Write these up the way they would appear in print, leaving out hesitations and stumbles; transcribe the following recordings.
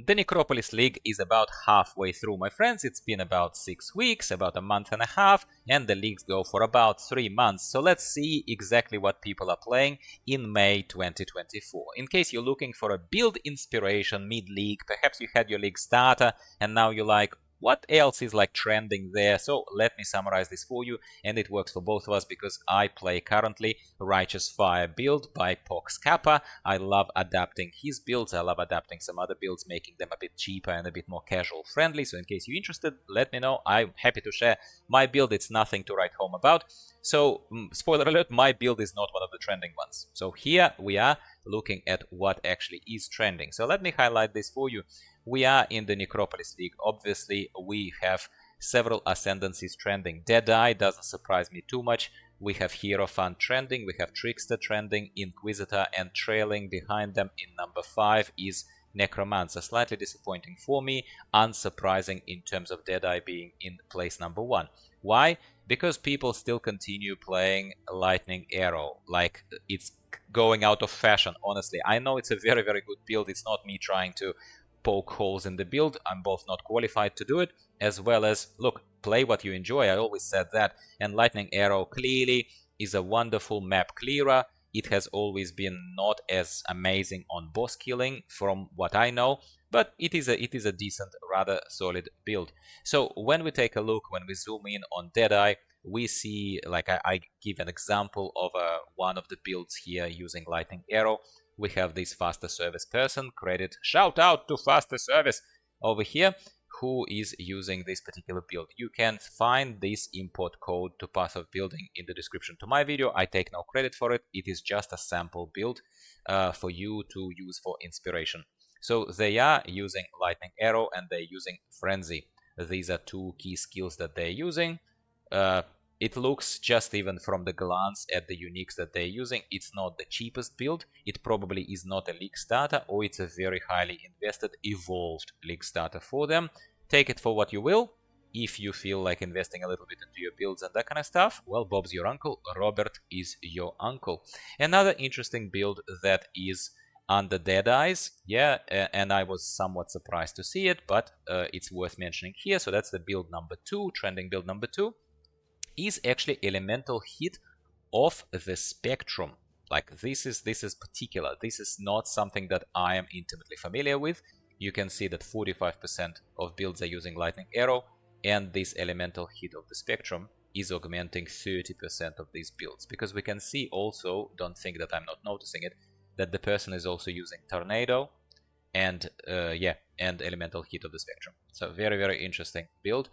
The Necropolis League is about halfway through, my friends. It's been about 6 weeks, about a month and a half, and the leagues go for about 3 months. So let's see exactly what people are playing in May 2024. In case you're looking for a build inspiration mid-league, perhaps you had your league starter and now you're like, what else is like trending there? So let me summarize this for you, and it works for both of us because I play currently Righteous Fire build by Pox Kappa. I love adapting his builds, I love adapting some other builds, making them a bit cheaper and a bit more casual friendly. So in case you're interested, let me know. I'm happy to share my build. It's nothing to write home about. So spoiler alert, my build is not one of the trending ones. So here we are looking at what actually is trending. So let me highlight this for you. We are in the Necropolis League. Obviously, we have several Ascendancies trending. Deadeye doesn't surprise me too much. We have Hierophant trending, we have Trickster trending, Inquisitor, and trailing behind them in number 5 is Necromancer. Slightly disappointing for me, unsurprising in terms of Deadeye being in place number 1. Why? Because people still continue playing Lightning Arrow, like it's going out of fashion, honestly. I know it's a very, very good build. It's not me trying to poke holes in the build. I'm both not qualified to do it, as well as, look, play what you enjoy. I always said that. And Lightning Arrow clearly is a wonderful map clearer. It has always been not as amazing on boss killing from what I know, but it is a decent, rather solid build. So when we take a look, when we zoom in on Deadeye, we see, like I give an example of one of the builds here using Lightning Arrow. We have this faster service person, credit, shout out to faster service over here, who is using this particular build. You can find this import code to passive building in the description to my video. I take no credit for it. It is just a sample build for you to use for inspiration. So they are using Lightning Arrow and they're using Frenzy. These are two key skills that they're using. It looks, just even from the glance at the uniques that they're using, it's not the cheapest build. It probably is not a league starter, or it's a very highly invested, evolved league starter for them. Take it for what you will. If you feel like investing a little bit into your builds and that kind of stuff, well, Bob's your uncle. Robert is your uncle. Another interesting build that is under Deadeye's, yeah, and I was somewhat surprised to see it, but it's worth mentioning here. So that's the build number 2, trending build number 2. Is actually elemental hit of the spectrum. Like this is particular. This is not something that I am intimately familiar with. You can see that 45% of builds are using Lightning Arrow, and this elemental hit of the spectrum is augmenting 30% of these builds. Because we can see also, don't think that I'm not noticing it, that the person is also using Tornado and and elemental hit of the spectrum. So very, very interesting build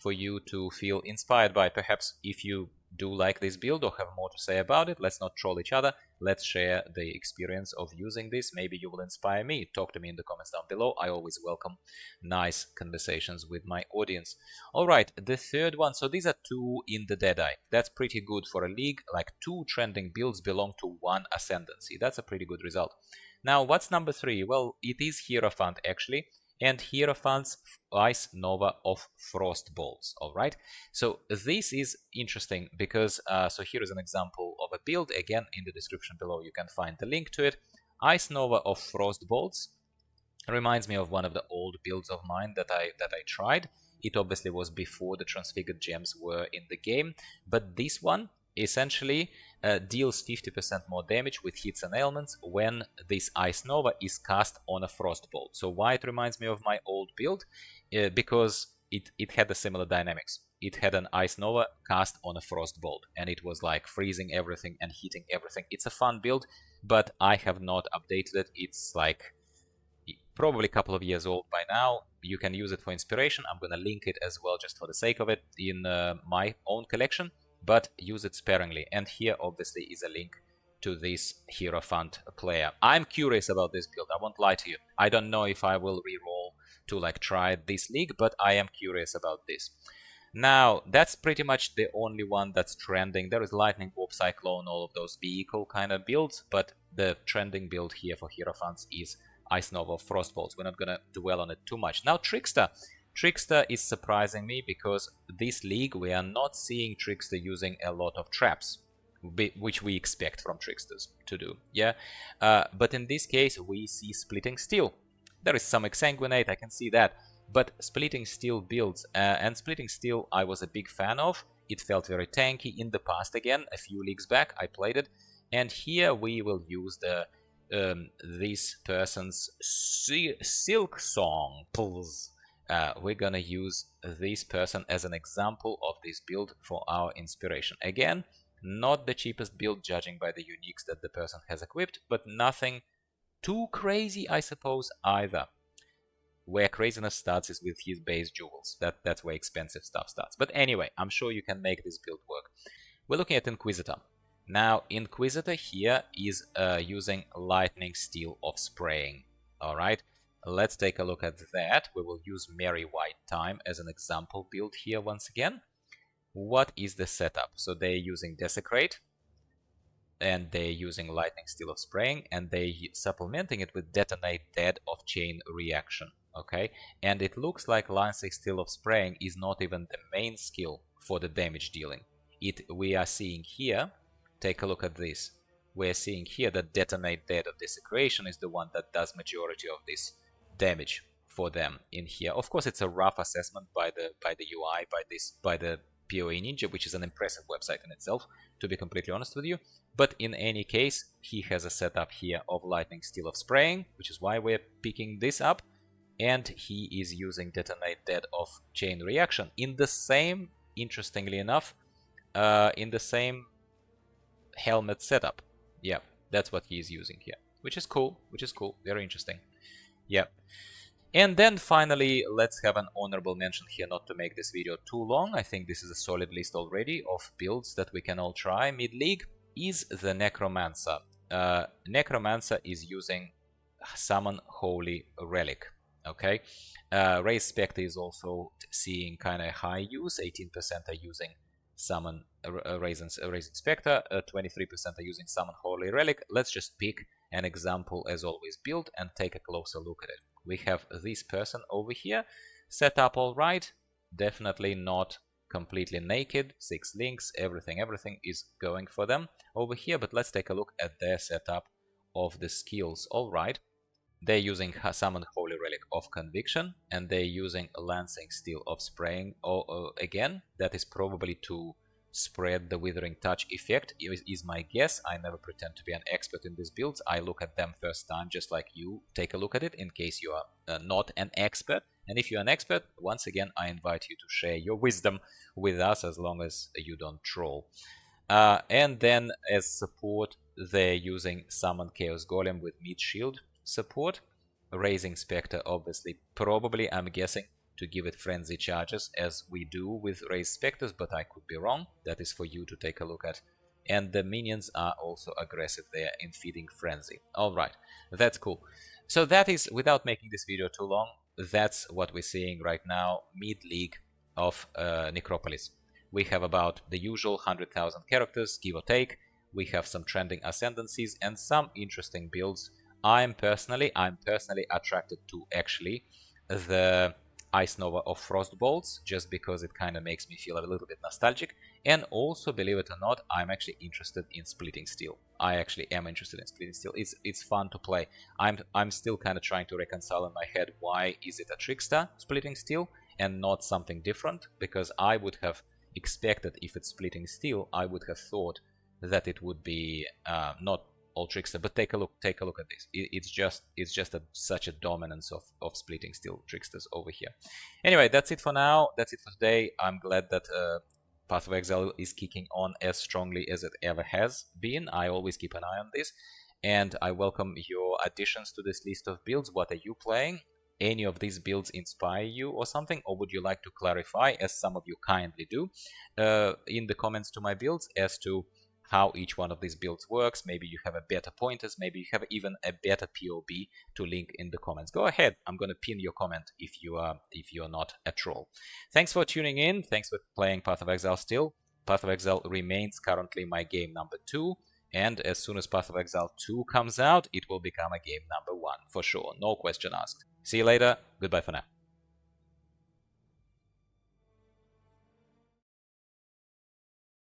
for you to feel inspired by. Perhaps if you do like this build or have more to say about it, let's not troll each other. Let's share the experience of using this. Maybe you will inspire me. Talk to me in the comments down below. I always welcome nice conversations with my audience. All right, the third one. So these are 2 in the Deadeye. That's pretty good for a league. Like 2 trending builds belong to 1 Ascendancy. That's a pretty good result. Now, what's number 3? Well, it is Hierophant actually, and Hierophant's Ice Nova of Frost Bolts. All right, so this is interesting because so here is an example of a build. Again, in the description below you can find the link to it. Ice Nova of Frost Bolts reminds me of one of the old builds of mine that I tried. It obviously was before the Transfigured Gems were in the game, but this one essentially deals 50% more damage with hits and ailments when this Ice Nova is cast on a Frost Bolt. So why it reminds me of my old build? Because it had a similar dynamics. It had an Ice Nova cast on a Frost Bolt, and it was like freezing everything and heating everything. It's a fun build, but I have not updated it. It's like probably a couple of years old by now. You can use it for inspiration. I'm gonna link it as well just for the sake of it in my own collection, but use it sparingly. And here obviously is a link to this Hierophant player. I'm curious about this build, I won't lie to you. I don't know if I will reroll to like try this league, but I am curious about this. Now, that's pretty much the only one that's trending. There is Lightning, Warp, Cyclone, all of those vehicle kind of builds, but the trending build here for Hierophants is Ice Nova of Frost Bolts. We're not gonna dwell on it too much. Now, Trickster. Trickster is surprising me because this league we are not seeing Trickster using a lot of traps, which we expect from Tricksters to do, yeah? But in this case we see Splitting Steel. There is some Exsanguinate, I can see that. But Splitting Steel builds, and Splitting Steel I was a big fan of. It felt very tanky in the past again, a few leagues back I played it. And here we will use the this person's Silk Song pulls. We're gonna use this person as an example of this build for our inspiration. Again, not the cheapest build judging by the uniques that the person has equipped, but nothing too crazy, I suppose, either. Where craziness starts is with his base jewels. That's where expensive stuff starts. But anyway, I'm sure you can make this build work. We're looking at Inquisitor. Now, Inquisitor here is using Lightning Steel of Spraying. Alright, let's take a look at that. We will use Merry White Time as an example build here once again. What is the setup? So they're using Desecrate, and they're using Lightning Steel of Spraying, and they're supplementing it with Detonate Dead of Chain Reaction. Okay, and it looks like Lightning Steel of Spraying is not even the main skill for the damage dealing. We are seeing here, take a look at this. We're seeing here that Detonate Dead of Desecration is the one that does majority of this damage for them in here. Of course, it's a rough assessment by the UI, by the PoE.Ninja, which is an impressive website in itself, to be completely honest with you. But in any case, he has a setup here of Lightning Steel of Spraying, which is why we're picking this up. And he is using Detonate Dead of Chain Reaction in the same, interestingly enough, in the same helmet setup. Yeah, that's what he is using here, which is cool, very interesting. Yeah. And then finally, let's have an honorable mention here, not to make this video too long. I think this is a solid list already of builds that we can all try mid-league, is the Necromancer. Necromancer is using Summon Holy Relic. Okay, Raise Spectre is also seeing kind of high use. 18% are using Summon Raising Spectre, 23% are using Summon Holy Relic. Let's just pick an example as always build and take a closer look at it. We have this person over here set up all right, definitely not completely naked, 6 links, everything is going for them over here, but let's take a look at their setup of the skills. All right. They're using Summon Holy Relic of Conviction, and they're using Lancing Steel of Spraying. Again, that is probably to spread the Withering Touch effect, is my guess. I never pretend to be an expert in these builds. I look at them first time, just like you. Take a look at it in case you are not an expert. And if you're an expert, once again, I invite you to share your wisdom with us, as long as you don't troll. And then as support, they're using Summon Chaos Golem with Meat Shield support, Raising Spectre, obviously, probably, I'm guessing, to give it frenzy charges as we do with Raised Spectres, but I could be wrong. That is for you to take a look at. And the minions are also aggressive there in feeding frenzy. Alright, that's cool. So that is, without making this video too long, that's what we're seeing right now mid-league of Necropolis. We have about the usual 100,000 characters, give or take. We have some trending Ascendancies and some interesting builds. I'm personally attracted to actually the Ice Nova of Frostbolts, just because it kind of makes me feel a little bit nostalgic. And also, believe it or not, I'm actually interested in Splitting Steel. I actually am interested in Splitting Steel. It's fun to play. I'm still kind of trying to reconcile in my head why is it a Trickster Splitting Steel and not something different, because I would have expected, if it's Splitting Steel, I would have thought that it would be not all Trickster, but take a look at this. It's just such a dominance of Splitting Steel Tricksters over here. Anyway, that's it for now. That's it for today. I'm glad that Path of Exile is kicking on as strongly as it ever has been. I always keep an eye on this, and I welcome your additions to this list of builds. What are you playing? Any of these builds inspire you or something, or would you like to clarify, as some of you kindly do, in the comments to my builds, as to how each one of these builds works? Maybe you have a better pointers, maybe you have even a better POB to link in the comments. Go ahead, I'm gonna pin your comment if you are not a troll. Thanks for tuning in, thanks for playing Path of Exile still. Path of Exile remains currently my game number 2, and as soon as Path of Exile 2 comes out, it will become a game number 1 for sure, no question asked. See you later, goodbye for now.